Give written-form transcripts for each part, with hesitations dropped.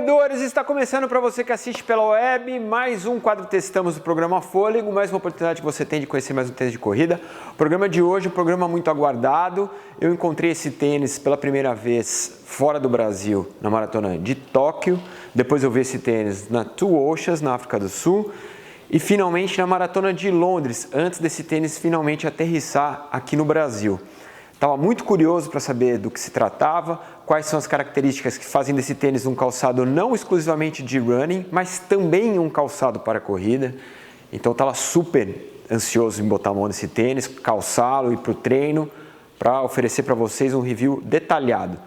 corredores, está começando para você que assiste pela web, mais um quadro Testamos do programa Fôlego, mais uma oportunidade que você tem de conhecer mais um tênis de corrida. O programa de hoje é um programa muito aguardado. Eu encontrei esse tênis pela primeira vez fora do Brasil, na maratona de Tóquio. Depois eu vi esse tênis na Two Oceans, na África do Sul. E finalmente na maratona de Londres, antes desse tênis finalmente aterrissar aqui no Brasil. Estava muito curioso para saber do que se tratava, quais são as características que fazem desse tênis um calçado não exclusivamente de running, mas também um calçado para corrida. Então estava super ansioso em botar a mão nesse tênis, calçá-lo, ir para o treino, para oferecer para vocês um review detalhado.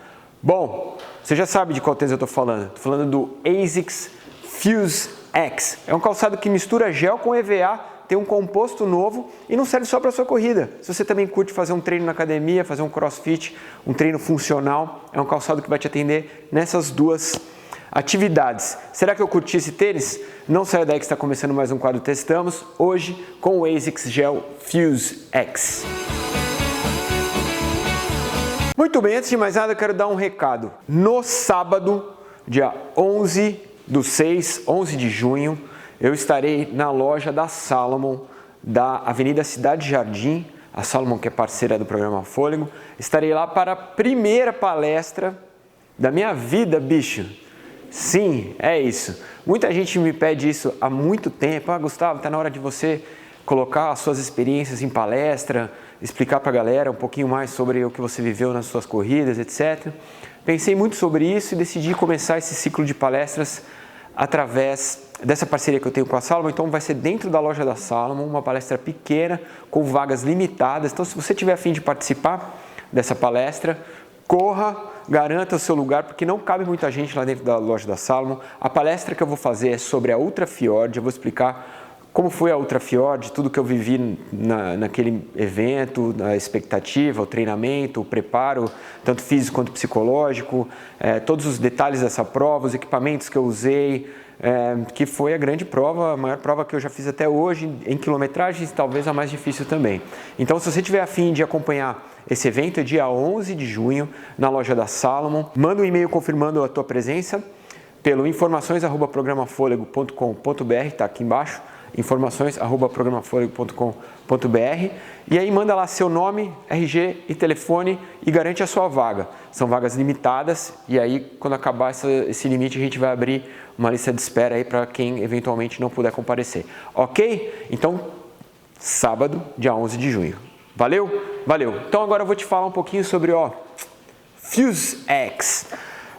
Bom, você já sabe de qual tênis eu estou falando. Estou falando do ASICS Fuse X. É um calçado que mistura gel com EVA, tem um composto novo e não serve só para a sua corrida. Se você também curte fazer um treino na academia, fazer um crossfit, um treino funcional, é um calçado que vai te atender nessas duas atividades. Será que eu curti esse tênis? Não saia daí que está começando mais um quadro Testamos, hoje com o ASICS Gel Fuse X. Muito bem, antes de mais nada eu quero dar um recado. No sábado, dia 11 de junho, eu estarei na loja da Salomon, da Avenida Cidade Jardim, a Salomon que é parceira do programa Fôlego. Estarei lá para a primeira palestra da minha vida, bicho. Sim, é isso. Muita gente me pede isso há muito tempo. Ah, Gustavo, está na hora de você colocar as suas experiências em palestra, explicar para a galera um pouquinho mais sobre o que você viveu nas suas corridas, etc. Pensei muito sobre isso e decidi começar esse ciclo de palestras através dessa parceria que eu tenho com a Salomon. Então vai ser dentro da loja da Salomon, uma palestra pequena, com vagas limitadas. Então se você tiver a fim de participar dessa palestra, corra, garanta o seu lugar, porque não cabe muita gente lá dentro da loja da Salomon. A palestra que eu vou fazer é sobre a Ultra Fjord, eu vou explicar como foi a Ultra Fjord, tudo que eu vivi naquele evento, a expectativa, o treinamento, o preparo, tanto físico quanto psicológico, todos os detalhes dessa prova, os equipamentos que eu usei, que foi a grande prova, a maior prova que eu já fiz até hoje, em quilometragens, talvez a mais difícil também. Então, se você tiver a fim de acompanhar esse evento, é dia 11 de junho, na loja da Salomon, manda um e-mail confirmando a tua presença pelo informações@programafolego.com.br, está aqui embaixo, informações@programafolego.com.br, e aí manda lá seu nome, RG e telefone e garante a sua vaga. São vagas limitadas e aí quando acabar esse limite a gente vai abrir uma lista de espera aí para quem eventualmente não puder comparecer. Ok? Então, sábado, dia 11 de junho. Valeu? Valeu! Então agora eu vou te falar um pouquinho sobre Fuse X.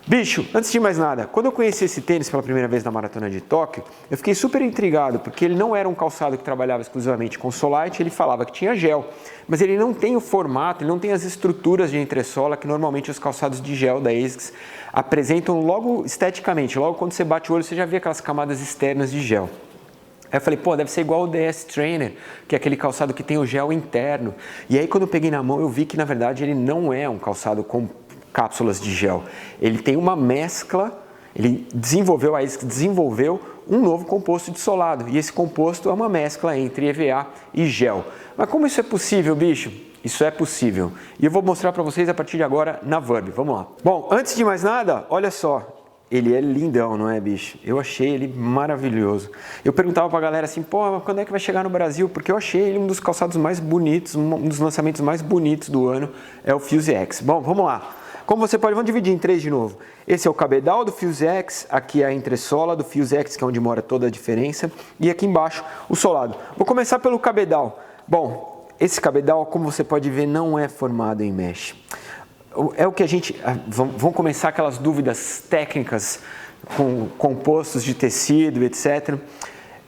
Bicho, antes de mais nada, quando eu conheci esse tênis pela primeira vez na maratona de Tóquio, eu fiquei super intrigado, porque ele não era um calçado que trabalhava exclusivamente com solite, ele falava que tinha gel, mas ele não tem o formato, ele não tem as estruturas de entressola que normalmente os calçados de gel da ASICS apresentam logo esteticamente, logo quando você bate o olho você já vê aquelas camadas externas de gel. Aí eu falei, pô, deve ser igual o DS Trainer, que é aquele calçado que tem o gel interno. E aí quando eu peguei na mão eu vi que na verdade ele não é um calçado com cápsulas de gel. Ele tem uma mescla, a ASICS desenvolveu um novo composto de solado. E esse composto é uma mescla entre EVA e gel. Mas como isso é possível, bicho? Isso é possível. E eu vou mostrar para vocês a partir de agora na Verb. Vamos lá. Bom, antes de mais nada, olha só. Ele é lindão, não é, bicho? Eu achei ele maravilhoso. Eu perguntava pra galera assim, pô, quando é que vai chegar no Brasil? Porque eu achei ele um dos calçados mais bonitos, um dos lançamentos mais bonitos do ano, é o Fuse X. Bom, vamos lá. Como você pode, vamos dividir em três de novo. Esse é o cabedal do Fuse X, aqui é a entressola do Fuse X, que é onde mora toda a diferença, e aqui embaixo o solado. Vou começar pelo cabedal. Bom, esse cabedal, como você pode ver, não é formado em mesh. É o que a gente... Vão começar aquelas dúvidas técnicas com compostos de tecido, etc.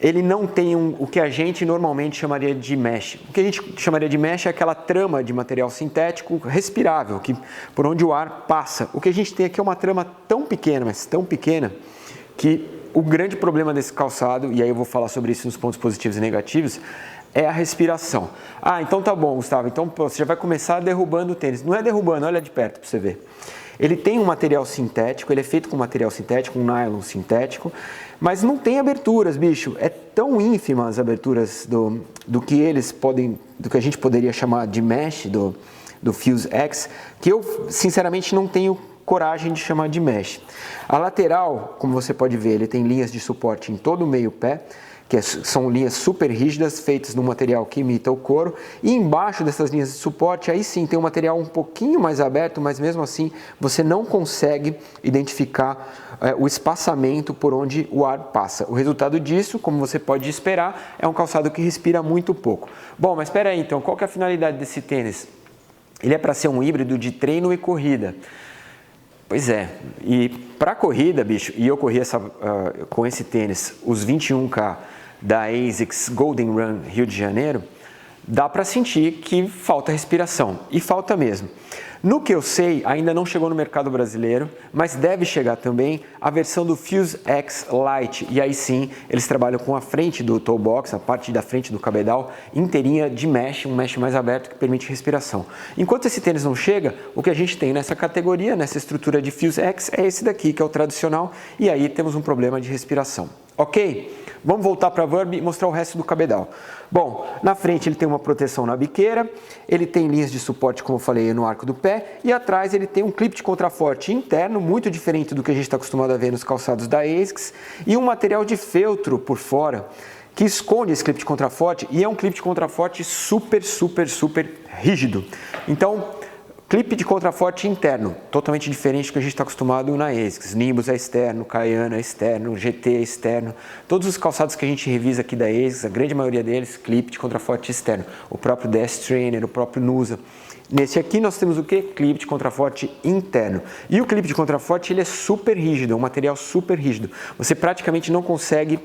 Ele não tem o que a gente normalmente chamaria de mesh. O que a gente chamaria de mesh é aquela trama de material sintético respirável, por onde o ar passa. O que a gente tem aqui é uma trama tão pequena, mas tão pequena, que o grande problema desse calçado, e aí eu vou falar sobre isso nos pontos positivos e negativos, é a respiração. Ah, então tá bom, Gustavo, então você já vai começar derrubando o tênis. Não é derrubando, olha de perto para você ver. Ele tem um material sintético, ele é feito com material sintético, um nylon sintético, mas não tem aberturas, bicho. É tão ínfima as aberturas do que a gente poderia chamar de mesh do Fuse X, que eu sinceramente não tenho coragem de chamar de mesh. A lateral, como você pode ver, ele tem linhas de suporte em todo o meio pé, são linhas super rígidas, feitas num material que imita o couro, e embaixo dessas linhas de suporte, aí sim, tem um material um pouquinho mais aberto, mas mesmo assim você não consegue identificar o espaçamento por onde o ar passa. O resultado disso, como você pode esperar, é um calçado que respira muito pouco. Bom, mas espera aí então, qual que é a finalidade desse tênis? Ele é para ser um híbrido de treino e corrida. Pois é, e para corrida, bicho, e eu corri com esse tênis, os 21K da ASICS Golden Run Rio de Janeiro, dá para sentir que falta respiração, e falta mesmo. No que eu sei, ainda não chegou no mercado brasileiro, mas deve chegar também a versão do Fuse X Lite, e aí sim, eles trabalham com a frente do toe box, a parte da frente do cabedal, inteirinha de mesh, um mesh mais aberto que permite respiração. Enquanto esse tênis não chega, o que a gente tem nessa categoria, nessa estrutura de Fuse X, é esse daqui, que é o tradicional, e aí temos um problema de respiração. Ok? Vamos voltar para a Vurb e mostrar o resto do cabedal. Bom, na frente ele tem uma proteção na biqueira, ele tem linhas de suporte, como eu falei, no arco do pé, e atrás ele tem um clipe de contraforte interno, muito diferente do que a gente está acostumado a ver nos calçados da ASICS, e um material de feltro por fora, que esconde esse clipe de contraforte, e é um clipe de contraforte super rígido. Então, clipe de contraforte interno, totalmente diferente do que a gente está acostumado na ASICS. Nimbus é externo, Kayana é externo, GT é externo. Todos os calçados que a gente revisa aqui da ASICS, a grande maioria deles, clipe de contraforte externo. O próprio DS Trainer, o próprio Nusa. Nesse aqui nós temos o que? Clipe de contraforte interno. E o clipe de contraforte ele é super rígido, é um material super rígido. Você praticamente não consegue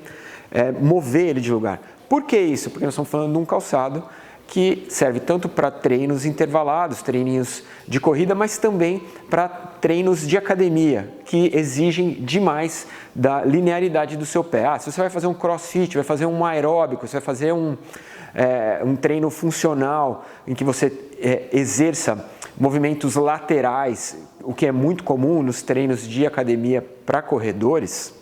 mover ele de lugar. Por que isso? Porque nós estamos falando de um calçado que serve tanto para treinos intervalados, treininhos de corrida, mas também para treinos de academia, que exigem demais da linearidade do seu pé. Se você vai fazer um crossfit, vai fazer um aeróbico, você vai fazer um treino funcional, em que você exerça movimentos laterais, o que é muito comum nos treinos de academia para corredores,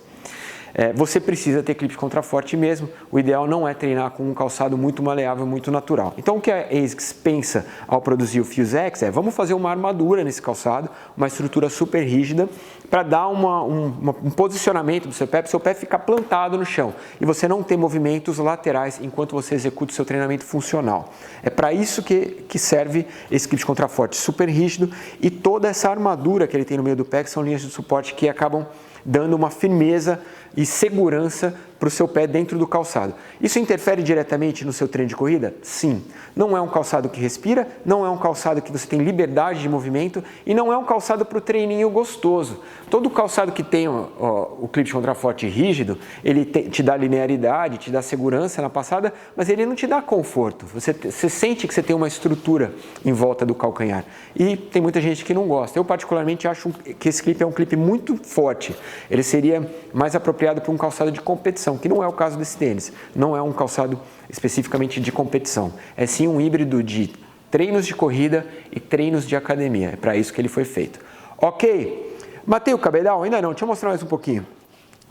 você precisa ter clipe de contraforte mesmo. O ideal não é treinar com um calçado muito maleável, muito natural. Então o que a ASICS pensa ao produzir o Fuse X vamos fazer uma armadura nesse calçado, uma estrutura super rígida, para dar um posicionamento do seu pé, para o seu pé ficar plantado no chão e você não ter movimentos laterais enquanto você executa o seu treinamento funcional. É para isso que serve esse clipe de contraforte super rígido e toda essa armadura que ele tem no meio do pé, que são linhas de suporte que acabam dando uma firmeza e segurança para o seu pé dentro do calçado. Isso interfere diretamente no seu treino de corrida? Sim. Não é um calçado que respira, não é um calçado que você tem liberdade de movimento e não é um calçado para o treininho gostoso. Todo calçado que tem o clipe de contraforte rígido, ele te dá linearidade, te dá segurança na passada, mas ele não te dá conforto. Você sente que você tem uma estrutura em volta do calcanhar. E tem muita gente que não gosta. Eu particularmente acho que esse clipe é um clipe muito forte. Ele seria mais apropriado para um calçado de competição, que não é o caso desse tênis. Não é um calçado especificamente de competição. É sim um híbrido de treinos de corrida e treinos de academia. É para isso que ele foi feito. Ok? Matei o cabedal? Ainda não. Deixa eu mostrar mais um pouquinho.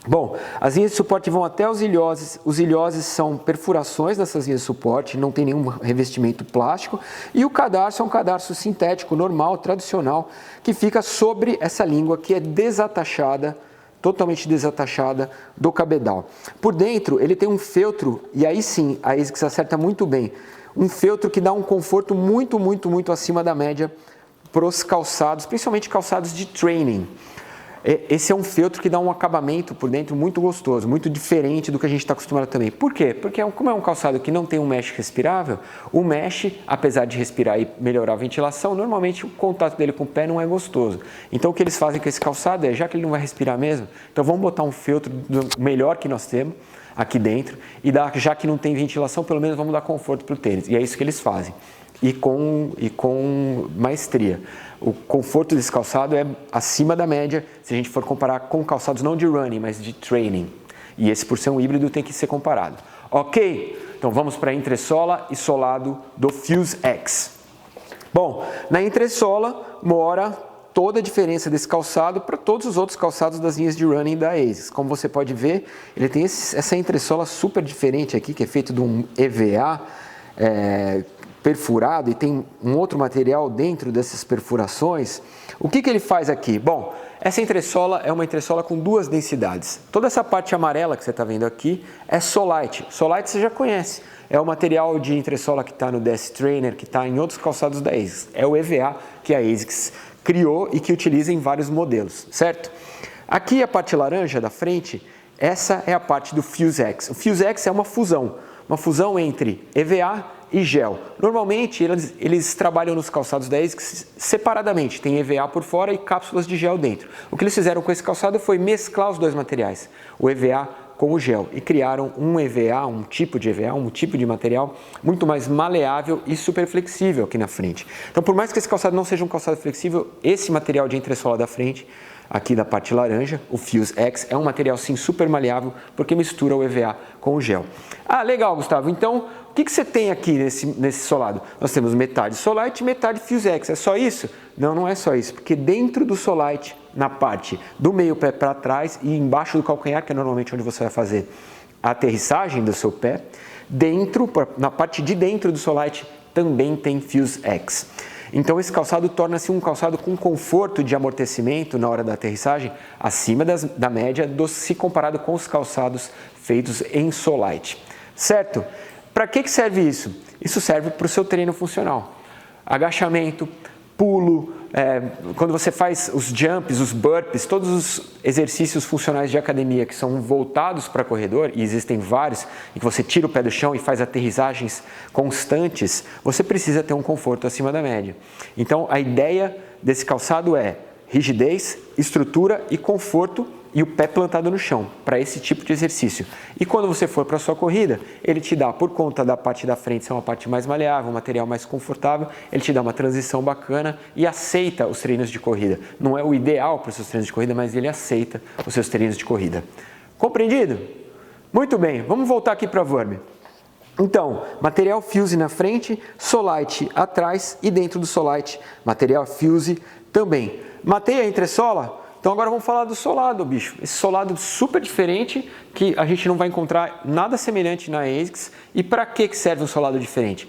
Bom, as linhas de suporte vão até os ilhoses. Os ilhoses são perfurações nessas linhas de suporte, não tem nenhum revestimento plástico. E o cadarço é um cadarço sintético, normal, tradicional, que fica sobre essa língua que é desatachada, totalmente desatachada do cabedal. Por dentro ele tem um feltro, e aí sim a ASICS acerta muito bem, um feltro que dá um conforto muito acima da média para os calçados, principalmente calçados de training. Esse é um feltro que dá um acabamento por dentro muito gostoso, muito diferente do que a gente está acostumado também. Por quê? Porque como é um calçado que não tem um mesh respirável, o mesh, apesar de respirar e melhorar a ventilação, normalmente o contato dele com o pé não é gostoso. Então o que eles fazem com esse calçado já que ele não vai respirar mesmo, então vamos botar um feltro melhor que nós temos aqui dentro e já que não tem ventilação, pelo menos vamos dar conforto para o tênis. E é isso que eles fazem. E com maestria. O conforto desse calçado é acima da média se a gente for comparar com calçados não de running, mas de training. E esse, por ser um híbrido, tem que ser comparado. Ok? Então vamos para a entressola e solado do Fuse X. Bom, na entressola mora toda a diferença desse calçado para todos os outros calçados das linhas de running da ASICS. Como você pode ver, ele tem essa entressola super diferente aqui, que é feito de um EVA, perfurado e tem um outro material dentro dessas perfurações, o que ele faz aqui? Bom, essa entressola é uma entressola com duas densidades. Toda essa parte amarela que você está vendo aqui é Solite. Solite você já conhece, é o material de entressola que está no DS Trainer, que está em outros calçados da ASICS. É o EVA que a ASICS criou e que utiliza em vários modelos, certo? Aqui a parte laranja da frente, essa é a parte do Fuse X. O Fuse X é uma fusão entre EVA e gel. Normalmente eles trabalham nos calçados da ASICS separadamente, tem EVA por fora e cápsulas de gel dentro. O que eles fizeram com esse calçado foi mesclar os dois materiais, o EVA com o gel, e criaram um EVA, um tipo de material muito mais maleável e super flexível aqui na frente. Então, por mais que esse calçado não seja um calçado flexível, esse material de entressola da frente, aqui da parte laranja, o Fuse X, é um material sim super maleável porque mistura o EVA com o gel. Ah, legal, Gustavo. Então, o que você tem aqui nesse solado? Nós temos metade Solite e metade Fuse X. É só isso? Não, não é só isso, porque dentro do Solite, na parte do meio pé para trás e embaixo do calcanhar, que é normalmente onde você vai fazer a aterrissagem do seu pé, na parte de dentro do Solite também tem Fuse X. Então esse calçado torna-se um calçado com conforto de amortecimento na hora da aterrissagem acima da média se comparado com os calçados feitos em Solite. Certo? Para que serve isso? Isso serve para o seu treino funcional. Agachamento, pulo, quando você faz os jumps, os burpees, todos os exercícios funcionais de academia que são voltados para corredor, e existem vários, em que você tira o pé do chão e faz aterrissagens constantes, você precisa ter um conforto acima da média. Então, a ideia desse calçado é rigidez, estrutura e conforto e o pé plantado no chão, para esse tipo de exercício. E quando você for para a sua corrida, ele te dá, por conta da parte da frente ser uma parte mais maleável, um material mais confortável, ele te dá uma transição bacana e aceita os treinos de corrida. Não é o ideal para os seus treinos de corrida, mas ele aceita os seus treinos de corrida. Compreendido? Muito bem, vamos voltar aqui para a Vurmy. Então, material Fuse na frente, Solite atrás e dentro do Solite, material Fuse também. Matei a entressola? Então agora vamos falar do solado, bicho. Esse solado super diferente, que a gente não vai encontrar nada semelhante na ASICS. E para que serve um solado diferente?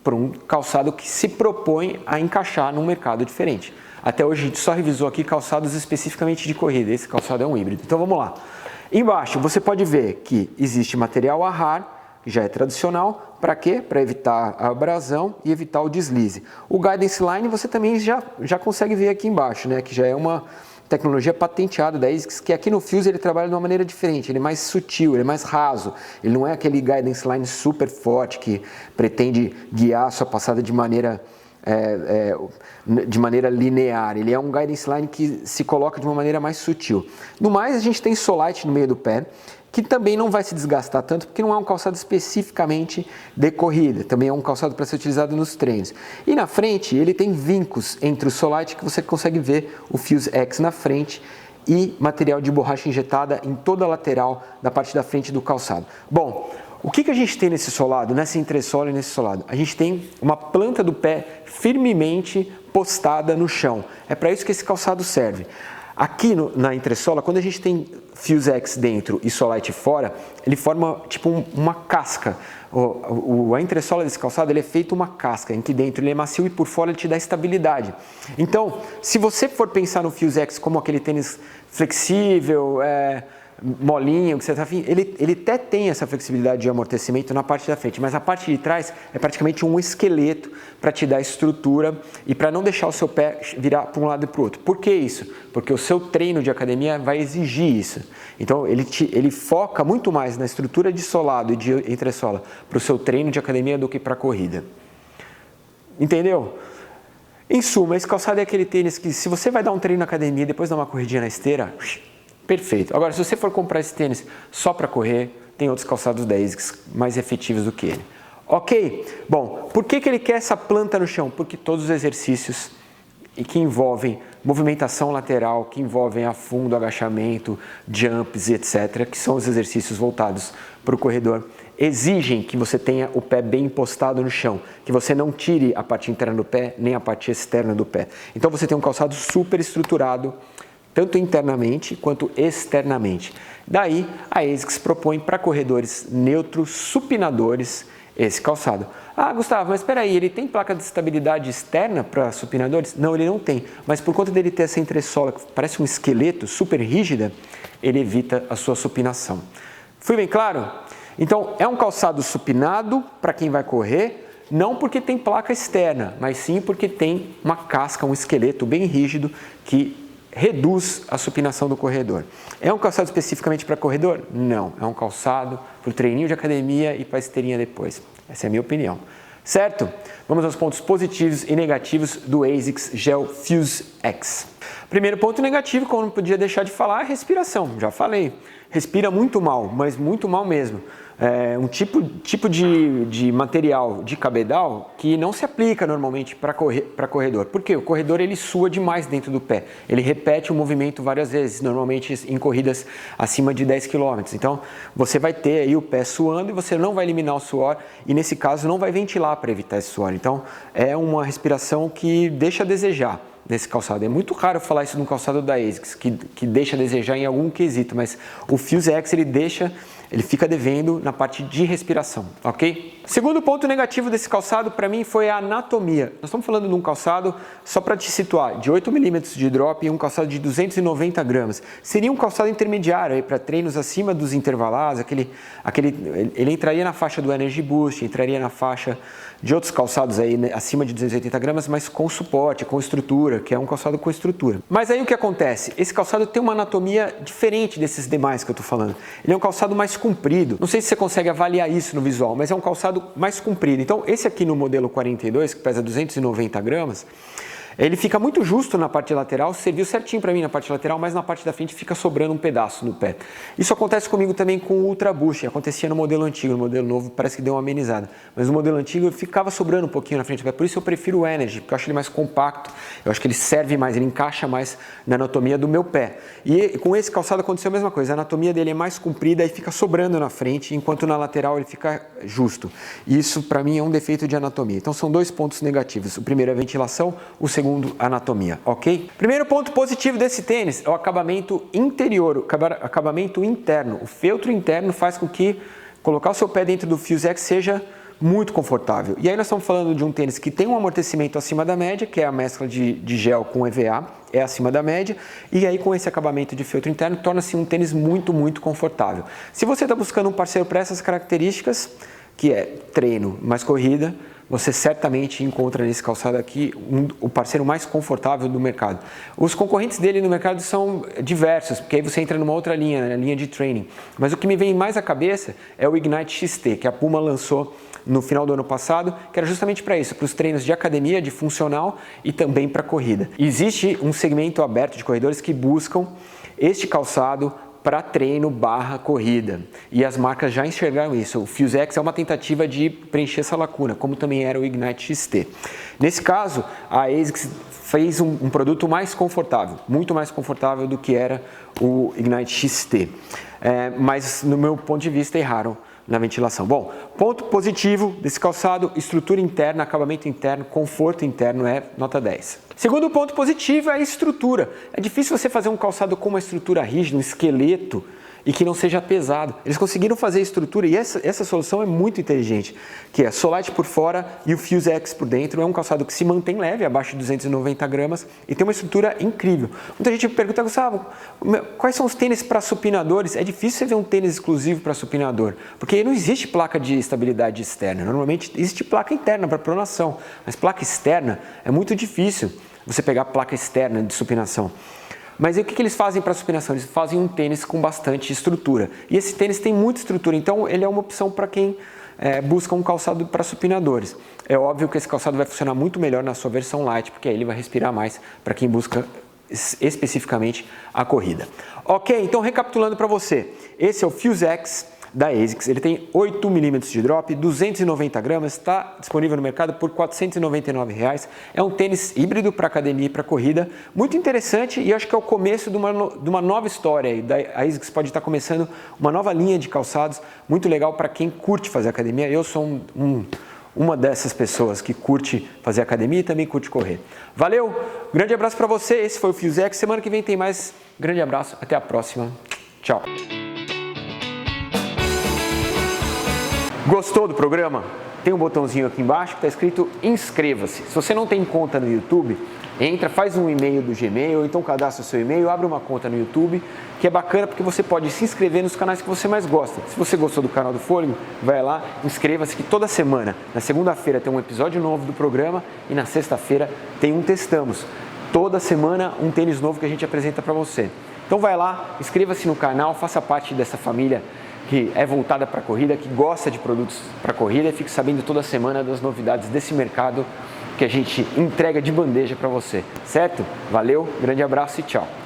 Para um calçado que se propõe a encaixar num mercado diferente. Até hoje a gente só revisou aqui calçados especificamente de corrida. Esse calçado é um híbrido. Então vamos lá. Embaixo você pode ver que existe material Ahar, que já é tradicional. Para quê? Para evitar a abrasão e evitar o deslize. O Guidance Line você também já consegue ver aqui embaixo, né? Que já é uma tecnologia patenteada da ASICS, que aqui no Fuse ele trabalha de uma maneira diferente, ele é mais sutil, ele é mais raso, ele não é aquele guidance line super forte que pretende guiar a sua passada de maneira linear, ele é um guidance line que se coloca de uma maneira mais sutil. No mais, a gente tem Solite no meio do pé, que também não vai se desgastar tanto, porque não é um calçado especificamente de corrida, também é um calçado para ser utilizado nos treinos. E na frente, ele tem vincos entre o Solite, que você consegue ver o Fuse X na frente, e material de borracha injetada em toda a lateral da parte da frente do calçado. Bom, o que a gente tem nesse solado, nessa entressola e nesse solado? A gente tem uma planta do pé firmemente postada no chão. É para isso que esse calçado serve. Aqui na entressola, quando a gente tem Fuse X dentro e Solite fora, ele forma tipo uma casca. A entressola desse calçado ele é feito uma casca, em que dentro ele é macio e por fora ele te dá estabilidade. Então, se você for pensar no Fuse X como aquele tênis flexível, molinho, que você tá afim, ele até tem essa flexibilidade de amortecimento na parte da frente, mas a parte de trás é praticamente um esqueleto para te dar estrutura e para não deixar o seu pé virar para um lado e para o outro. Por que isso? Porque o seu treino de academia vai exigir isso. Então ele foca muito mais na estrutura de solado e de entressola para o seu treino de academia do que para a corrida. Entendeu? Em suma, esse calçado é aquele tênis que se você vai dar um treino na academia e depois dar uma corridinha na esteira, perfeito. Agora, se você for comprar esse tênis só para correr, tem outros calçados da ASICS mais efetivos do que ele. Ok? Bom, por que ele quer essa planta no chão? Porque todos os exercícios que envolvem movimentação lateral, que envolvem afundo, agachamento, jumps, etc., que são os exercícios voltados para o corredor, exigem que você tenha o pé bem postado no chão, que você não tire a parte interna do pé, nem a parte externa do pé. Então você tem um calçado super estruturado, tanto internamente quanto externamente. Daí, a ASICS propõe para corredores neutros, supinadores, esse calçado. Ah, Gustavo, mas espera aí, ele tem placa de estabilidade externa para supinadores? Não, ele não tem, mas por conta dele ter essa entressola que parece um esqueleto super rígida, ele evita a sua supinação. Fui bem claro? Então, é um calçado supinado para quem vai correr, não porque tem placa externa, mas sim porque tem uma casca, um esqueleto bem rígido que reduz a supinação do corredor. É um calçado especificamente para corredor? Não, é um calçado para o treininho de academia e para esteirinha depois. Essa é a minha opinião. Certo? Vamos aos pontos positivos e negativos do ASICS Gel Fuse X. Primeiro ponto negativo, como não podia deixar de falar, é a respiração. Já falei, respira muito mal, mas muito mal mesmo. É um tipo de material de cabedal que não se aplica normalmente para corredor. Por quê? O corredor ele sua demais dentro do pé. Ele repete o movimento várias vezes, normalmente em corridas acima de 10 km. Então, você vai ter aí o pé suando e você não vai eliminar o suor e, nesse caso, não vai ventilar para evitar esse suor. Então, é uma respiração que deixa a desejar nesse calçado. É muito raro falar isso num calçado da ASICS, que deixa a desejar em algum quesito, mas o Fuse X ele fica devendo na parte de respiração, ok? Segundo ponto negativo desse calçado para mim foi a anatomia. Nós estamos falando de um calçado, só para te situar, de 8 milímetros de drop e um calçado de 290 gramas. Seria um calçado intermediário para treinos acima dos intervalados, ele entraria na faixa do Energy Boost, entraria na faixa de outros calçados aí, né, acima de 280 gramas, mas com suporte, com estrutura, que é um calçado com estrutura. Mas aí o que acontece? Esse calçado tem uma anatomia diferente desses demais que eu estou falando. Ele é um calçado mais comprido. Não sei se você consegue avaliar isso no visual, mas é um calçado mais comprido. Então, esse aqui no modelo 42, que pesa 290 gramas, ele fica muito justo na parte lateral, serviu certinho para mim na parte lateral, mas na parte da frente fica sobrando um pedaço no pé. Isso acontece comigo também com o Ultra Boost, acontecia no modelo antigo, no modelo novo parece que deu uma amenizada, mas no modelo antigo ficava sobrando um pouquinho na frente do pé, por isso eu prefiro o Energy, porque eu acho ele mais compacto, eu acho que ele serve mais, ele encaixa mais na anatomia do meu pé. E com esse calçado aconteceu a mesma coisa, a anatomia dele é mais comprida e fica sobrando na frente, enquanto na lateral ele fica justo. Isso para mim é um defeito de anatomia. Então são dois pontos negativos, o primeiro é a ventilação, o segundo anatomia, ok? Primeiro ponto positivo desse tênis é o acabamento interior, o acabamento interno. O feltro interno faz com que colocar o seu pé dentro do Fuse X seja muito confortável. E aí nós estamos falando de um tênis que tem um amortecimento acima da média, que é a mescla de gel com EVA, é acima da média, e aí com esse acabamento de feltro interno torna-se um tênis muito, muito confortável. Se você está buscando um parceiro para essas características, que é treino mais corrida, você certamente encontra nesse calçado aqui o parceiro mais confortável do mercado. Os concorrentes dele no mercado são diversos, porque aí você entra numa outra linha, na linha de training. Mas o que me vem mais à cabeça é o Ignite XT, que a Puma lançou no final do ano passado, que era justamente para isso, para os treinos de academia, de funcional e também para corrida. Existe um segmento aberto de corredores que buscam este calçado para treino / corrida. E as marcas já enxergaram isso. O Fuse X é uma tentativa de preencher essa lacuna, como também era o Ignite XT. Nesse caso, a ASICS fez um produto mais confortável, muito mais confortável do que era o Ignite XT. Mas, no meu ponto de vista, erraram na ventilação. Bom, ponto positivo desse calçado, estrutura interna, acabamento interno, conforto interno é nota 10. Segundo ponto positivo é a estrutura. É difícil você fazer um calçado com uma estrutura rígida, um esqueleto, e que não seja pesado. Eles conseguiram fazer a estrutura e essa solução é muito inteligente, que é Solite por fora e o Fuse X por dentro. É um calçado que se mantém leve, abaixo de 290 gramas e tem uma estrutura incrível. Muita gente me pergunta, Gustavo, quais são os tênis para supinadores? É difícil você ver um tênis exclusivo para supinador, porque não existe placa de estabilidade externa. Normalmente existe placa interna para pronação, mas placa externa é muito difícil você pegar placa externa de supinação. Mas e o que eles fazem para supinação? Eles fazem um tênis com bastante estrutura. E esse tênis tem muita estrutura, então ele é uma opção para quem busca um calçado para supinadores. É óbvio que esse calçado vai funcionar muito melhor na sua versão light, porque aí ele vai respirar mais para quem busca especificamente a corrida. Ok, então recapitulando para você, esse é o Fuse X da ASICS, ele tem 8 milímetros de drop, 290 gramas, está disponível no mercado por R$ 499. É um tênis híbrido para academia e para corrida, muito interessante e acho que é o começo de uma nova história. A ASICS pode estar começando uma nova linha de calçados, muito legal para quem curte fazer academia. Eu sou uma dessas pessoas que curte fazer academia e também curte correr. Valeu, grande abraço para você, esse foi o Fuse X, semana que vem tem mais, grande abraço, até a próxima, tchau. Gostou do programa? tem um botãozinho aqui embaixo que está escrito inscreva-se. Se você não tem conta no YouTube, entra, faz um e-mail do Gmail, ou então cadastra o seu e-mail, abre uma conta no YouTube, que é bacana porque você pode se inscrever nos canais que você mais gosta. Se você gostou do canal do Fôlego, vai lá, inscreva-se, que toda semana, na segunda-feira tem um episódio novo do programa e na sexta-feira tem um Testamos. Toda semana um tênis novo que a gente apresenta para você. Então vai lá, inscreva-se no canal, faça parte dessa família que é voltada para a corrida, que gosta de produtos para corrida e fique sabendo toda semana das novidades desse mercado que a gente entrega de bandeja para você, certo? Valeu, grande abraço e tchau!